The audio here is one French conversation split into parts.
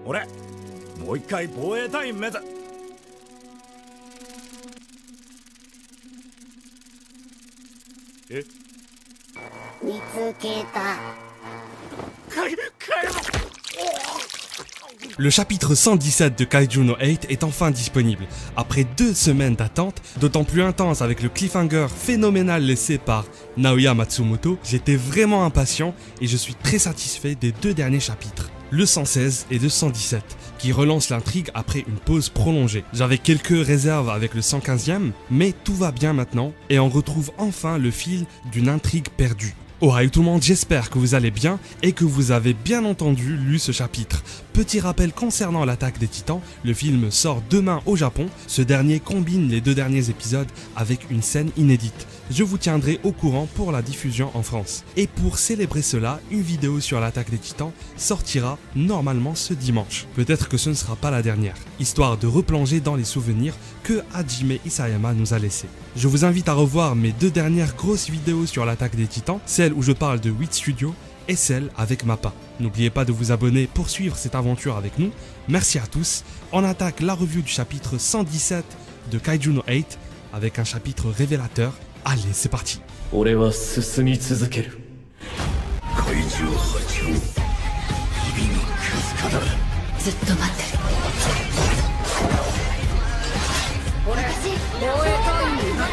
俺もう一回防衛隊員目指え見つけた。Le chapitre 117 de Kaiju no 8 est enfin disponible. Après 2 semaines d'attente, d'autant plus intense avec le cliffhanger phénoménal laissé par Naoya Matsumoto, j'étais vraiment impatient et je suis très satisfait des 2 derniers chapitres, le 116 et le 117, qui relancent l'intrigue après une pause prolongée. J'avais quelques réserves avec le 115e, mais tout va bien maintenant et on retrouve enfin le fil d'une intrigue perdue. Alright tout le monde, j'espère que vous allez bien et que vous avez bien entendu lu ce chapitre. Petit rappel concernant l'attaque des titans, le film sort demain au Japon, ce dernier combine les 2 derniers épisodes avec une scène inédite. Je vous tiendrai au courant pour la diffusion en France. Et pour célébrer cela, une vidéo sur l'attaque des titans sortira normalement ce dimanche. Peut-être que ce ne sera pas la dernière, histoire de replonger dans les souvenirs que Hajime Isayama nous a laissés. Je vous invite à revoir mes 2 dernières grosses vidéos sur l'attaque des titans, celle où je parle de 8 Studios et celle avec Mappa. N'oubliez pas de vous abonner pour suivre cette aventure avec nous. Merci à tous. On attaque la review du chapitre 117 de Kaiju no 8 avec un chapitre révélateur. Allez, c'est parti. 俺は進み続ける。怪獣八王日々のクズカだ。ずっと待ってる。私、防衛隊員になる。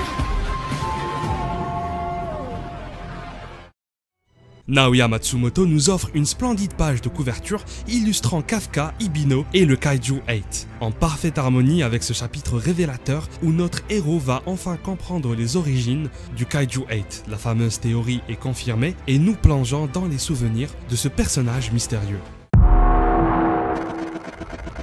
Naoya Matsumoto nous offre une splendide page de couverture illustrant Kafka, Ibino et le Kaiju 8, en parfaite harmonie avec ce chapitre révélateur où notre héros va enfin comprendre les origines du Kaiju 8. La fameuse théorie est confirmée et nous plongeons dans les souvenirs de ce personnage mystérieux.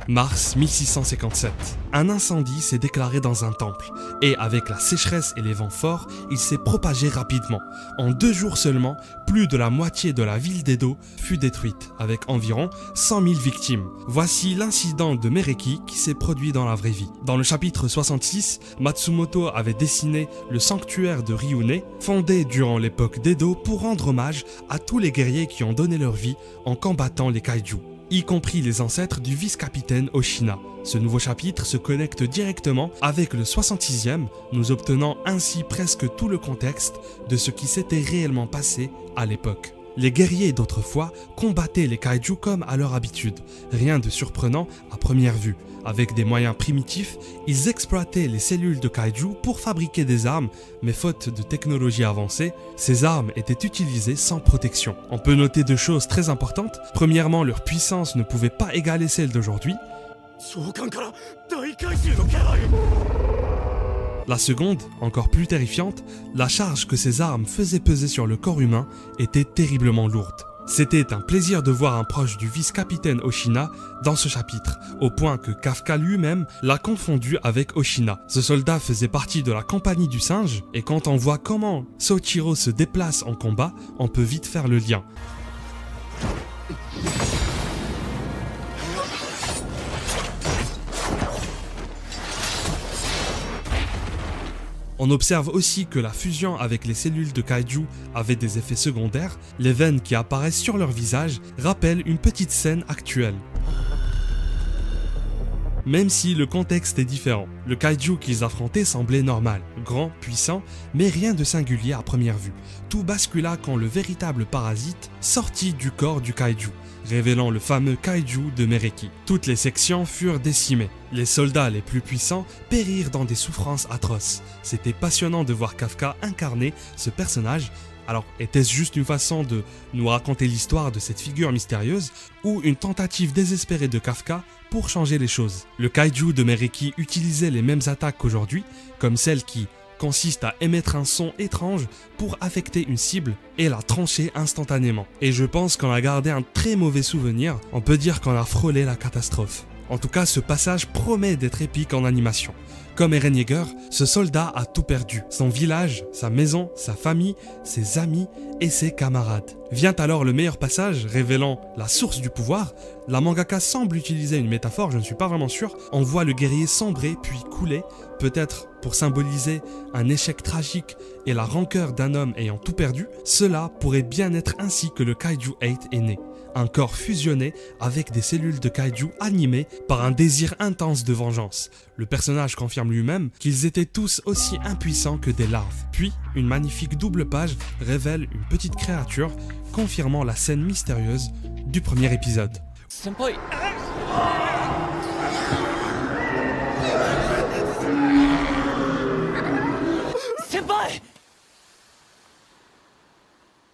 Mars 1657. Un incendie s'est déclaré dans un temple et avec la sécheresse et les vents forts, il s'est propagé rapidement. En 2 jours seulement, plus de la moitié de la ville d'Edo fut détruite avec environ 100 000 victimes. Voici l'incident de Mereki qui s'est produit dans la vraie vie. Dans le chapitre 66, Matsumoto avait dessiné le sanctuaire de Ryune, fondé durant l'époque d'Edo pour rendre hommage à tous les guerriers qui ont donné leur vie en combattant les kaiju, y compris les ancêtres du vice-capitaine Oshina. Ce nouveau chapitre se connecte directement avec le 66e, nous obtenant ainsi presque tout le contexte de ce qui s'était réellement passé à l'époque. Les guerriers d'autrefois combattaient les kaiju comme à leur habitude, rien de surprenant à première vue. Avec des moyens primitifs, ils exploitaient les cellules de kaiju pour fabriquer des armes, mais faute de technologie avancée, ces armes étaient utilisées sans protection. On peut noter 2 choses très importantes. Premièrement, leur puissance ne pouvait pas égaler celle d'aujourd'hui. La seconde, encore plus terrifiante, la charge que ces armes faisaient peser sur le corps humain était terriblement lourde. C'était un plaisir de voir un proche du vice-capitaine Oshina dans ce chapitre, au point que Kafka lui-même l'a confondu avec Oshina. Ce soldat faisait partie de la compagnie du singe, et quand on voit comment Soichiro se déplace en combat, on peut vite faire le lien. On observe aussi que la fusion avec les cellules de kaiju avait des effets secondaires. Les veines qui apparaissent sur leur visage rappellent une petite scène actuelle. Même si le contexte est différent, le kaiju qu'ils affrontaient semblait normal, grand, puissant, mais rien de singulier à première vue. Tout bascula quand le véritable parasite sortit du corps du kaiju, révélant le fameux kaiju de Mereki. Toutes les sections furent décimées. Les soldats les plus puissants périrent dans des souffrances atroces. C'était passionnant de voir Kafka incarner ce personnage. Alors, était-ce juste une façon de nous raconter l'histoire de cette figure mystérieuse ou une tentative désespérée de Kafka pour changer les choses? Le kaiju de Mereki utilisait les mêmes attaques qu'aujourd'hui, comme celle qui consiste à émettre un son étrange pour affecter une cible et la trancher instantanément. Et je pense qu'on a gardé un très mauvais souvenir, on peut dire qu'on a frôlé la catastrophe. En tout cas, ce passage promet d'être épique en animation. Comme Eren Yeager, ce soldat a tout perdu. Son village, sa maison, sa famille, ses amis et ses camarades. Vient alors le meilleur passage, révélant la source du pouvoir. La mangaka semble utiliser une métaphore, je ne suis pas vraiment sûr. On voit le guerrier sombrer puis couler, peut-être pour symboliser un échec tragique et la rancœur d'un homme ayant tout perdu. Cela pourrait bien être ainsi que le Kaiju 8 est né. un corps fusionné avec des cellules de kaiju animées par un désir intense de vengeance. Le personnage confirme lui-même qu'ils étaient tous aussi impuissants que des larves. Puis, une magnifique double page révèle une petite créature, confirmant la scène mystérieuse du premier épisode. Senpai. Senpai.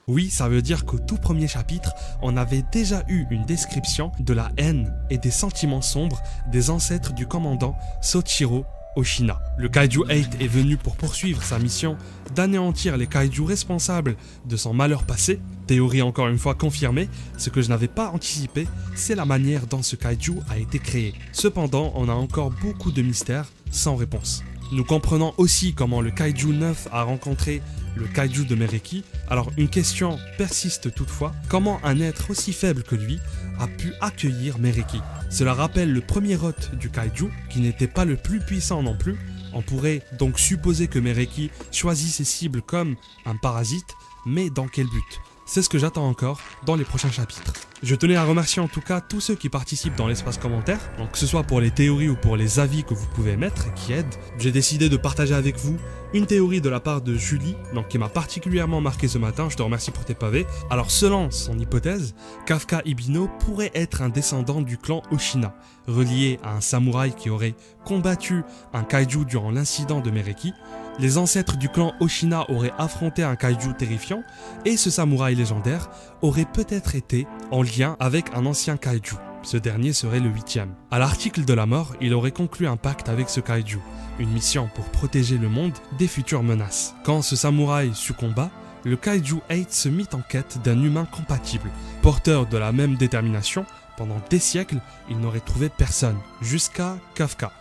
Oui, ça veut dire qu'au tout premier chapitre, on avait déjà eu une description de la haine et des sentiments sombres des ancêtres du commandant Soichiro Oshina. Le Kaiju 8 est venu pour poursuivre sa mission d'anéantir les kaiju responsables de son malheur passé. Théorie encore une fois confirmée, ce que je n'avais pas anticipé, c'est la manière dont ce kaiju a été créé. Cependant, on a encore beaucoup de mystères sans réponse. Nous comprenons aussi comment le Kaiju 9 a rencontré le Kaiju de Mereki. Alors une question persiste toutefois, comment un être aussi faible que lui a pu accueillir Mereki? Cela rappelle le premier hôte du Kaiju, qui n'était pas le plus puissant non plus. On pourrait donc supposer que Mereki choisit ses cibles comme un parasite, mais dans quel but? C'est ce que j'attends encore dans les prochains chapitres. Je tenais à remercier en tout cas tous ceux qui participent dans l'espace commentaire, donc que ce soit pour les théories ou pour les avis que vous pouvez mettre et qui aident. J'ai décidé de partager avec vous une théorie de la part de Julie, donc qui m'a particulièrement marqué ce matin, je te remercie pour tes pavés. Alors selon son hypothèse, Kafka Ibino pourrait être un descendant du clan Oshina, relié à un samouraï qui aurait combattu un kaiju durant l'incident de Mereki. Les ancêtres du clan Oshina auraient affronté un kaiju terrifiant et ce samouraï légendaire aurait peut-être été en lien avec un ancien kaiju. Ce dernier serait le 8e. À l'article de la mort, il aurait conclu un pacte avec ce kaiju, une mission pour protéger le monde des futures menaces. Quand ce samouraï succomba, le Kaiju 8 se mit en quête d'un humain compatible, porteur de la même détermination. Pendant des siècles, il n'aurait trouvé personne, jusqu'à Kafka.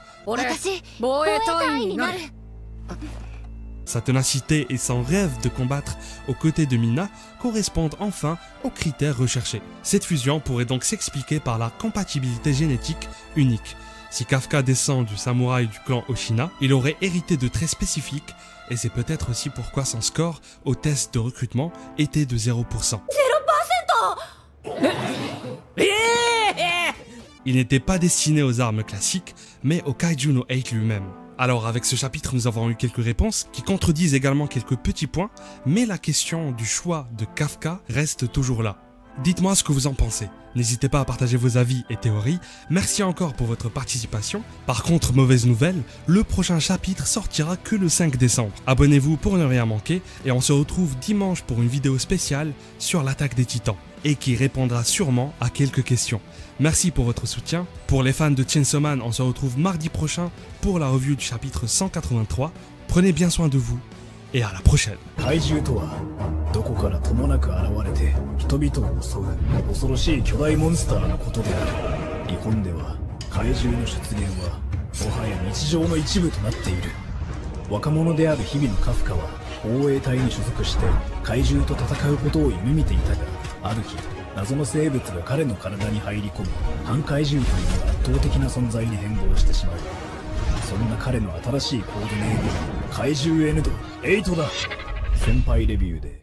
Sa ténacité et son rêve de combattre aux côtés de Mina correspondent enfin aux critères recherchés. Cette fusion pourrait donc s'expliquer par la compatibilité génétique unique. Si Kafka descend du samouraï du clan Oshina, il aurait hérité de traits spécifiques et c'est peut-être aussi pourquoi son score au test de recrutement était de 0%. Il n'était pas destiné aux armes classiques, mais au Kaiju no 8 lui-même. Alors avec ce chapitre, nous avons eu quelques réponses qui contredisent également quelques petits points, mais la question du choix de Kafka reste toujours là. Dites-moi ce que vous en pensez. N'hésitez pas à partager vos avis et théories. Merci encore pour votre participation. Par contre, mauvaise nouvelle, le prochain chapitre sortira que le 5 décembre. Abonnez-vous pour ne rien manquer et on se retrouve dimanche pour une vidéo spéciale sur l'attaque des titans et qui répondra sûrement à quelques questions. Merci pour votre soutien. Pour les fans de Chainsaw Man, on se retrouve mardi prochain pour la review du chapitre 183. Prenez bien soin de vous et à la prochaine. どこからともなく現れて人々を襲う恐ろしい巨大モンスターのことである。日本では怪獣の出現はもはや日常の一部となっている。若者である日々のカフカは防衛隊に所属して怪獣と戦うことを夢見ていたが、ある日謎の生物が彼の体に入り込み反怪獣という圧倒的な存在に変貌してしまう。そんな彼の新しいコードネームは怪獣エヌド8だ。先輩レビューで